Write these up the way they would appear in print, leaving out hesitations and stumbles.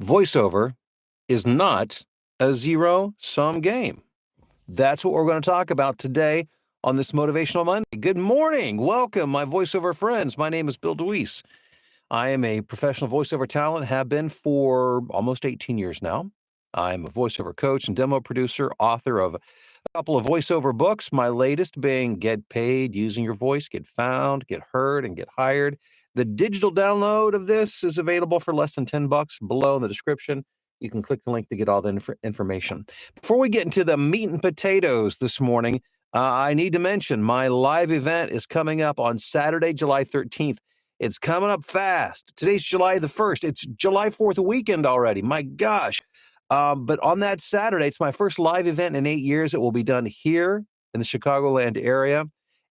voiceover is not a zero-sum game. That's what we're going to talk about today on this Motivational Monday. Good morning. Welcome, my voiceover friends. My name is Bill DeWeese. I am a professional voiceover talent, have been for almost 18 years now. I'm a voiceover coach and demo producer, author of a couple of voiceover books, my latest being Get Paid Using Your Voice, Get Found, Get Heard, and Get Hired. The digital download of this is available for less than $10 below in the description. You can click the link to get all the information. Before we get into the meat and potatoes this morning, I need to mention my live event is coming up on Saturday, July 13th. It's coming up fast. Today's July the 1st. It's July 4th weekend already. My gosh. But on that Saturday, it's my first live event in 8 years. It will be done here in the Chicagoland area.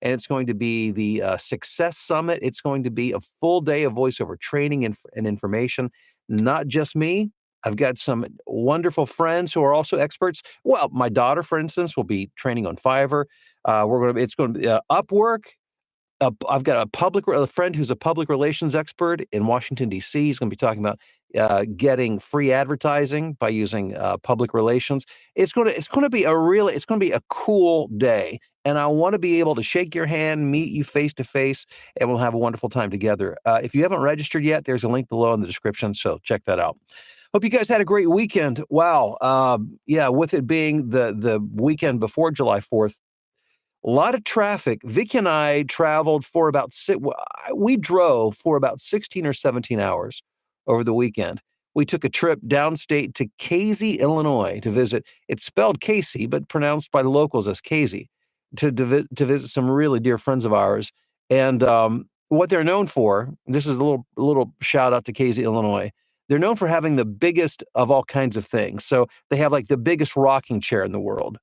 And it's going to be the Success Summit. It's going to be a full day of voiceover training and information. Not just me. I've got some wonderful friends who are also experts. Well, my daughter, for instance, will be training on Fiverr. It's going to be Upwork. I've got a friend who's a public relations expert in Washington, D.C. He's going to be talking about getting free advertising by using public relations. It's going to be a cool day, and I want to be able to shake your hand, meet you face to face, and we'll have a wonderful time together. If you haven't registered yet, there's a link below in the description, so check that out. Hope you guys had a great weekend. Wow, with it being the weekend before July 4th. A lot of traffic. Vicky and I traveled for we drove for about 16 or 17 hours over the weekend. We took a trip downstate to Casey, Illinois to visit. It's spelled Casey, but pronounced by the locals as Casey, to visit some really dear friends of ours. And what they're known for, this is a little shout out to Casey, Illinois. They're known for having the biggest of all kinds of things. So they have like the biggest rocking chair in the world,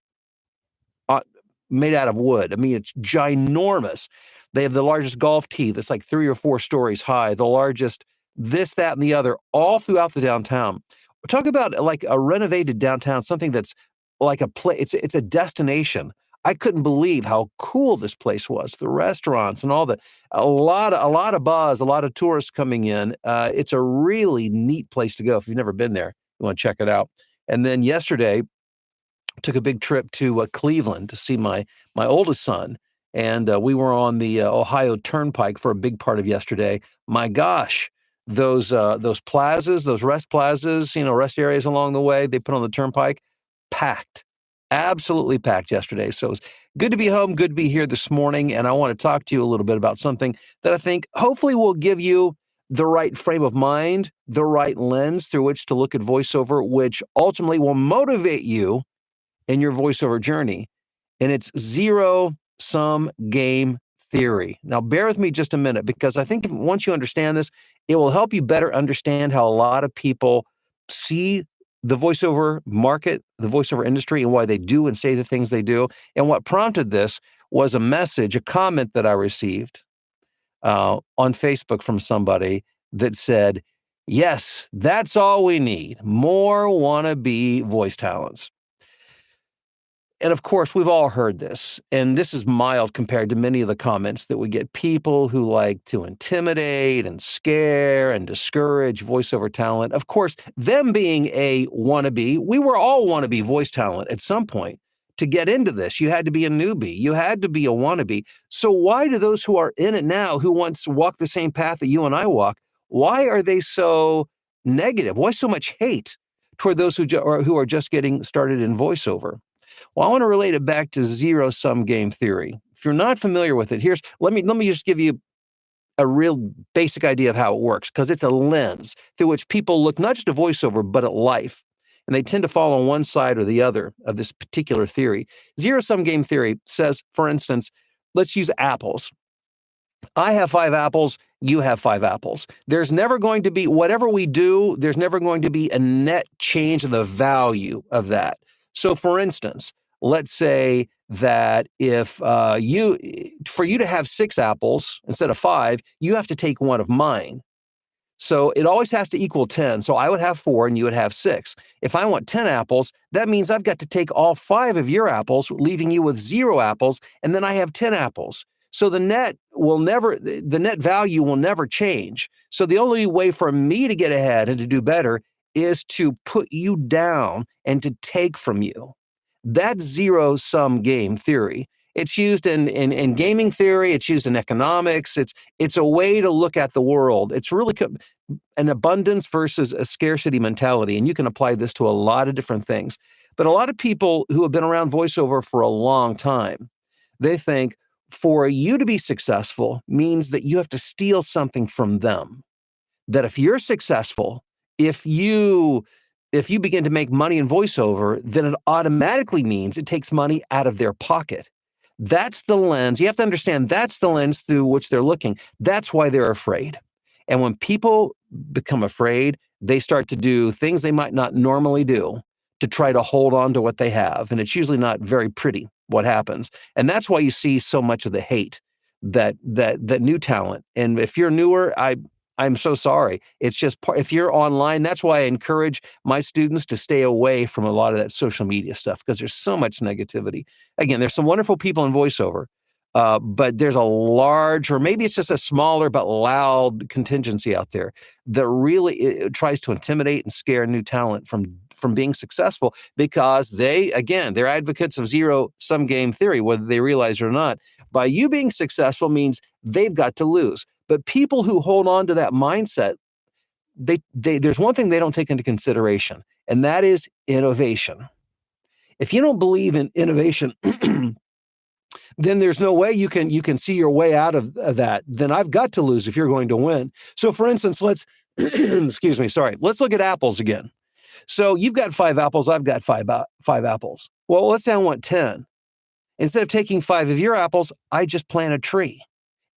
made out of wood. I mean, it's ginormous. They have the largest golf tee that's like 3 or 4 stories high, the largest this, that, and the other, all throughout the downtown. Talk about like a renovated downtown, something that's like a place. It's a destination. I couldn't believe how cool this place was. The restaurants and a lot of buzz, a lot of tourists coming in. It's a really neat place to go. If you've never been there, you want to check it out. And then yesterday, took a big trip to Cleveland to see my oldest son, and we were on the Ohio Turnpike for a big part of yesterday. My gosh, those plazas, those rest plazas, rest areas along the way they put on the turnpike, packed, absolutely packed yesterday. So it was good to be home, good to be here this morning, and I want to talk to you a little bit about something that I think hopefully will give you the right frame of mind, the right lens through which to look at voiceover, which ultimately will motivate you in your voiceover journey. And it's zero-sum game theory. Now, bear with me just a minute, because I think once you understand this, it will help you better understand how a lot of people see the voiceover market, the voiceover industry, and why they do and say the things they do. And what prompted this was a comment that I received on Facebook from somebody that said, yes, that's all we need, more wannabe voice talents. And of course, we've all heard this, and this is mild compared to many of the comments that we get. People who like to intimidate and scare and discourage voiceover talent. Of course, them being a wannabe, we were all wannabe voice talent at some point. To get into this, you had to be a newbie. You had to be a wannabe. So why do those who are in it now, who once walked the same path that you and I walk, why are they so negative? Why so much hate toward those who are just getting started in voiceover? Well, I want to relate it back to zero-sum game theory. If you're not familiar with it, let me just give you a real basic idea of how it works, because it's a lens through which people look not just at voiceover, but at life. And they tend to fall on one side or the other of this particular theory. Zero-sum game theory says, for instance, let's use apples. I have 5 apples, you have 5 apples. There's never going to be, whatever we do, there's never going to be a net change in the value of that. So for instance, let's say that if for you to have 6 apples instead of 5, you have to take one of mine. So it always has to equal 10. So I would have 4 and you would have 6. If I want 10 apples, that means I've got to take all 5 of your apples, leaving you with 0 apples, and then I have 10 apples. So the net value will never change. So the only way for me to get ahead and to do better is to put you down and to take from you. That's zero-sum game theory. It's used in gaming theory. It's used in economics. It's a way to look at the world. It's really an abundance versus a scarcity mentality, and you can apply this to a lot of different things. But a lot of people who have been around voiceover for a long time, they think for you to be successful means that you have to steal something from them. That if you're successful, if you begin to make money in voiceover, then it automatically means it takes money out of their pocket. That's the lens. You have to understand that's the lens through which they're looking. That's why they're afraid. And when people become afraid, they start to do things they might not normally do to try to hold on to what they have. And it's usually not very pretty what happens. And that's why you see so much of the hate that new talent. And if you're newer, I'm so sorry. It's just if you're online, that's why I encourage my students to stay away from a lot of that social media stuff because there's so much negativity. Again, there's some wonderful people in voiceover, but there's a large, or maybe it's just a smaller but loud contingency out there that really it tries to intimidate and scare new talent from being successful because they're advocates of zero-sum game theory, whether they realize it or not. By you being successful means they've got to lose. But people who hold on to that mindset, there's one thing they don't take into consideration, and that is innovation. If you don't believe in innovation, then there's no way you can see your way out of that. Then I've got to lose if you're going to win. So for instance, let's excuse me, sorry. Let's look at apples again. So you've got 5 apples, I've got five apples. Well, let's say I want 10. Instead of taking 5 of your apples, I just plant a tree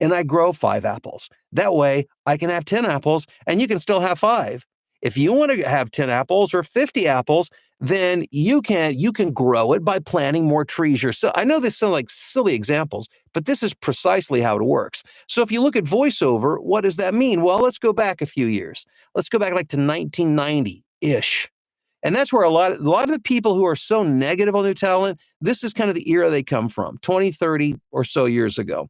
and I grow 5 apples. That way I can have 10 apples and you can still have 5. If you want to have 10 apples or 50 apples, then you can grow it by planting more trees yourself. I know this sounds like silly examples, but this is precisely how it works. So if you look at voiceover, what does that mean? Well, let's go back a few years. Let's go back like to 1990-ish. And that's where a lot of the people who are so negative on new talent, this is kind of the era they come from, 20, 30 or so years ago.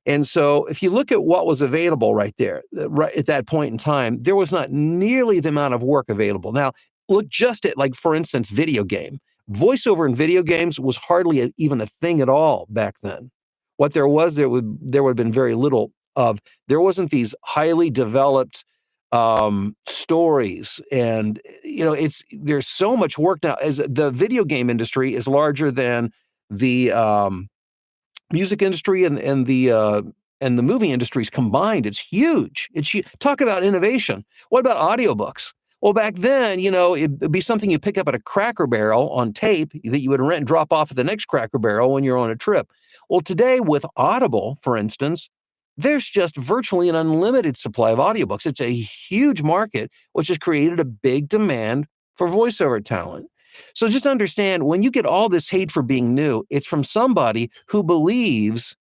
And so if you look at what was available right there, right at that point in time, there was not nearly the amount of work available. Now, look just at, like, for instance, video game. Voiceover in video games was hardly even a thing at all back then. What there was, there would have been very little of. There wasn't these highly developed stories, and there's so much work now. As the video game industry is larger than the music industry and the movie industries combined. It's huge. Talk about innovation. What about audiobooks? Well, back then, it'd be something you pick up at a Cracker Barrel on tape that you would rent and drop off at the next Cracker Barrel when you're on a trip. Well, today with Audible, for instance, there's just virtually an unlimited supply of audiobooks. It's a huge market, which has created a big demand for voiceover talent. So just understand, when you get all this hate for being new, it's from somebody who believes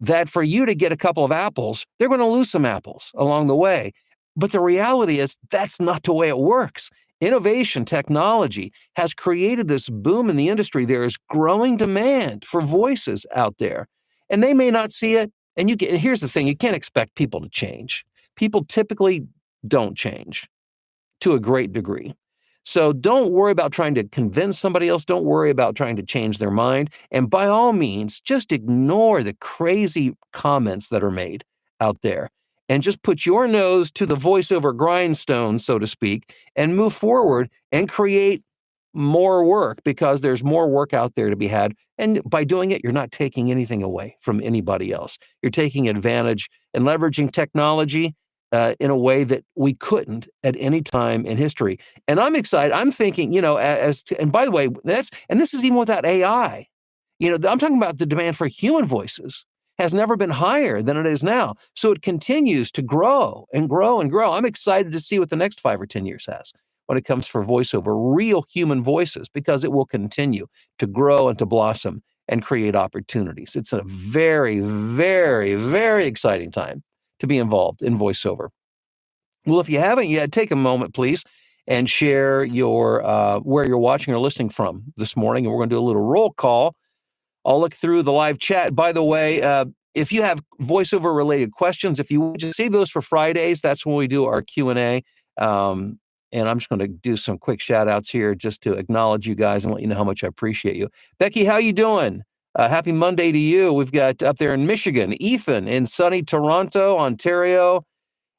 that for you to get a couple of apples, they're going to lose some apples along the way. But the reality is that's not the way it works. Innovation, technology has created this boom in the industry. There is growing demand for voices out there, and they may not see it. And here's the thing, you can't expect people to change. People typically don't change to a great degree. So don't worry about trying to convince somebody else. Don't worry about trying to change their mind. And by all means, just ignore the crazy comments that are made out there and just put your nose to the voiceover grindstone, so to speak, and move forward and create more work, because there's more work out there to be had. And by doing it, you're not taking anything away from anybody else. You're taking advantage and leveraging technology in a way that we couldn't at any time in history. And I'm excited. I'm thinking, and by the way, this is even without AI. I'm talking about the demand for human voices has never been higher than it is now. So it continues to grow and grow and grow. I'm excited to see what the next 5 or 10 years has when it comes for voiceover, real human voices, because it will continue to grow and to blossom and create opportunities. It's a very, very, very exciting time to be involved in voiceover. Well, if you haven't yet, take a moment, please, and share your where you're watching or listening from this morning. And we're going to do a little roll call. I'll look through the live chat. By the way, if you have voiceover related questions, if you would just save those for Fridays, that's when we do our Q&A. And I'm just going to do some quick shout outs here just to acknowledge you guys and let you know how much I appreciate you. Becky, how you doing? Happy Monday to you. We've got up there in Michigan, Ethan in sunny Toronto, Ontario.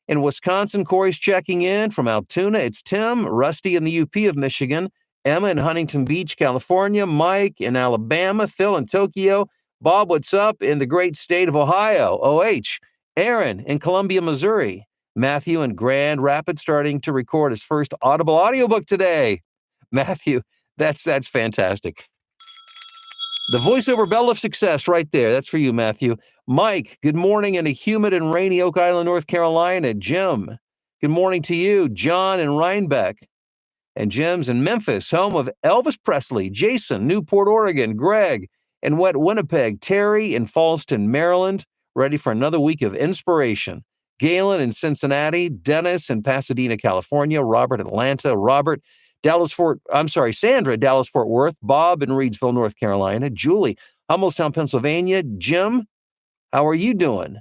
In Wisconsin, Corey's checking in from Altoona. It's Tim, Rusty in the UP of Michigan, Emma in Huntington Beach, California, Mike in Alabama, Phil in Tokyo, Bob, what's up in the great state of Ohio, OH, Aaron in Columbia, Missouri, Matthew in Grand Rapids starting to record his first Audible audiobook today. Matthew, that's fantastic. The voiceover bell of success right there. That's for you, Matthew. Mike, good morning in a humid and rainy Oak Island, North Carolina. Jim, good morning to you. John in Rhinebeck. And Jim's in Memphis, home of Elvis Presley. Jason, Newport, Oregon. Greg in wet Winnipeg. Terry in Fallston, Maryland. Ready for another week of inspiration. Galen in Cincinnati. Dennis in Pasadena, California. Robert, Atlanta. Robert, Sandra, Dallas, Fort Worth, Bob in Reidsville, North Carolina, Julie, Hummelstown, Pennsylvania, Jim, how are you doing?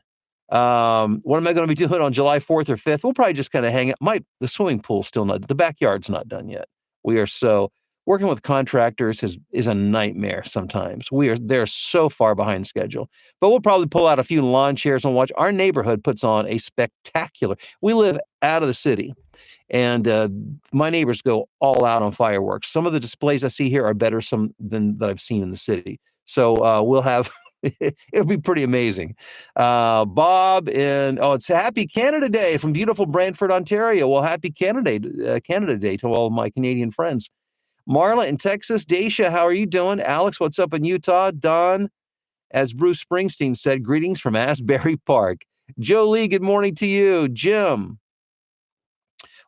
What am I going to be doing on July 4th or 5th? We'll probably just kind of hang out. The swimming pool's still not, the backyard's not done yet. Working with contractors is a nightmare sometimes. They're so far behind schedule, but we'll probably pull out a few lawn chairs and watch. Our neighborhood puts on a spectacular, we live out of the city. And my neighbors go all out on fireworks. Some of the displays I see here are better than that I've seen in the city. So we'll have, it'll be pretty amazing. Bob it's Happy Canada Day from beautiful Brantford, Ontario. Well, happy Canada Day to all of my Canadian friends. Marla in Texas. Daisha, how are you doing? Alex, what's up in Utah? Don, as Bruce Springsteen said, greetings from Asbury Park. Jolie, good morning to you. Jim,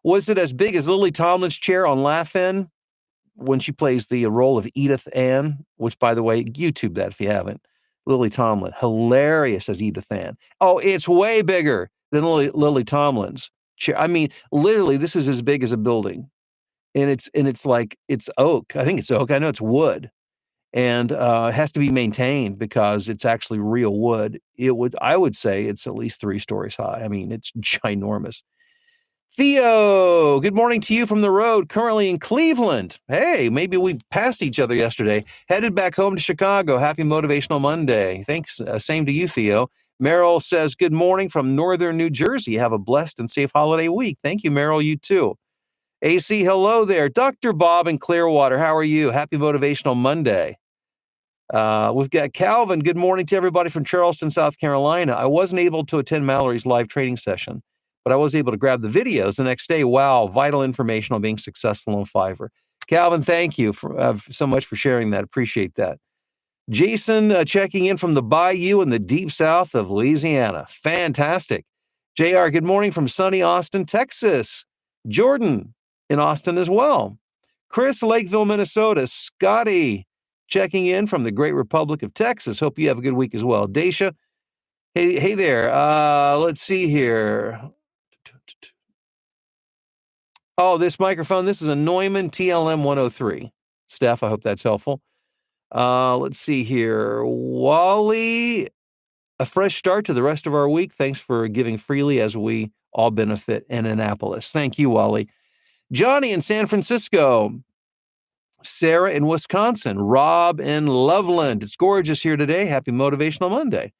was it as big as Lily Tomlin's chair on Laugh-In when she plays the role of Edith Ann? Which, by the way, YouTube that if you haven't. Lily Tomlin, hilarious as Edith Ann. Oh, it's way bigger than Lily Tomlin's chair. I mean, literally, this is as big as a building, and it's like it's oak. I think it's oak. I know it's wood, and it has to be maintained because it's actually real wood. I would say it's at least 3 stories high. I mean, it's ginormous. Theo, good morning to you from the road, currently in Cleveland. Hey, maybe we passed each other yesterday. Headed back home to Chicago. Happy Motivational Monday. Thanks. Same to you, Theo. Merrill says, good morning from northern New Jersey. Have a blessed and safe holiday week. Thank you, Merrill. You too. AC, hello there. Dr. Bob in Clearwater. How are you? Happy Motivational Monday. We've got Calvin. Good morning to everybody from Charleston, South Carolina. I wasn't able to attend Mallory's live training session, but I was able to grab the videos the next day. Wow, vital information on being successful on Fiverr. Calvin, thank you so much for sharing that. Appreciate that. Jason, checking in from the Bayou in the deep south of Louisiana. Fantastic. JR, good morning from sunny Austin, Texas. Jordan in Austin as well. Chris, Lakeville, Minnesota. Scotty, checking in from the great Republic of Texas. Hope you have a good week as well. Daisha, hey there. Let's see here. Oh, this microphone, this is a Neumann TLM 103. Steph, I hope that's helpful. Let's see here. Wally, a fresh start to the rest of our week. Thanks for giving freely as we all benefit in Annapolis. Thank you, Wally. Johnny in San Francisco. Sarah in Wisconsin. Rob in Loveland. It's gorgeous here today. Happy Motivational Monday.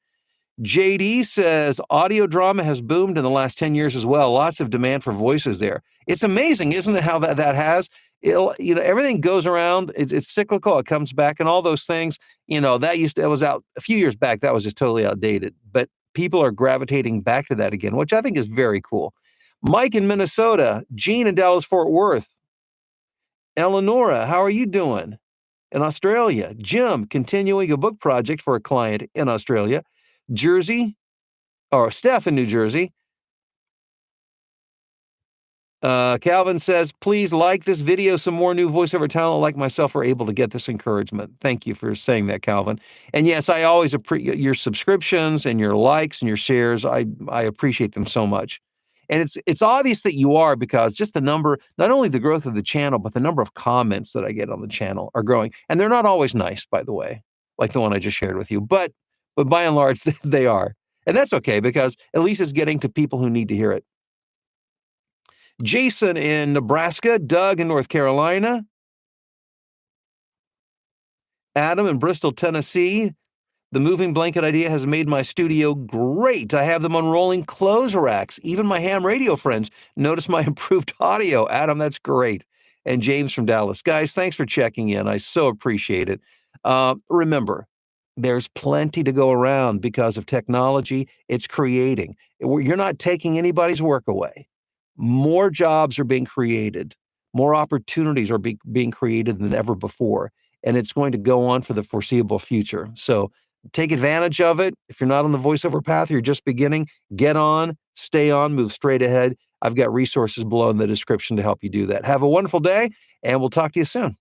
JD says audio drama has boomed in the last 10 years as well. Lots of demand for voices there. It's amazing, isn't it, how that has? Everything goes around. It's cyclical. It comes back, and all those things. It was out a few years back. That was just totally outdated. But people are gravitating back to that again, which I think is very cool. Mike in Minnesota. Gene in Dallas Fort Worth. Eleonora, how are you doing? In Australia. Jim, continuing a book project for a client in Australia. Steph in New Jersey. Calvin says, please like this video. Some more new voiceover talent like myself are able to get this encouragement. Thank you for saying that, Calvin. And yes, I always appreciate your subscriptions and your likes and your shares. I appreciate them so much. And it's obvious that you are, because just the number, not only the growth of the channel, but the number of comments that I get on the channel are growing. And they're not always nice, by the way, like the one I just shared with you. But by and large, they are. And that's okay, because at least it's getting to people who need to hear it. Jason in Nebraska, Doug in North Carolina, Adam in Bristol, Tennessee. The moving blanket idea has made my studio great. I have them on rolling clothes racks. Even my ham radio friends notice my improved audio. Adam, that's great. And James from Dallas. Guys, thanks for checking in. I so appreciate it. Remember, there's plenty to go around because of technology. It's creating. You're not taking anybody's work away. More jobs are being created. More opportunities are being created than ever before. And it's going to go on for the foreseeable future. So take advantage of it. If you're not on the voiceover path, you're just beginning, get on, stay on, move straight ahead. I've got resources below in the description to help you do that. Have a wonderful day, and we'll talk to you soon.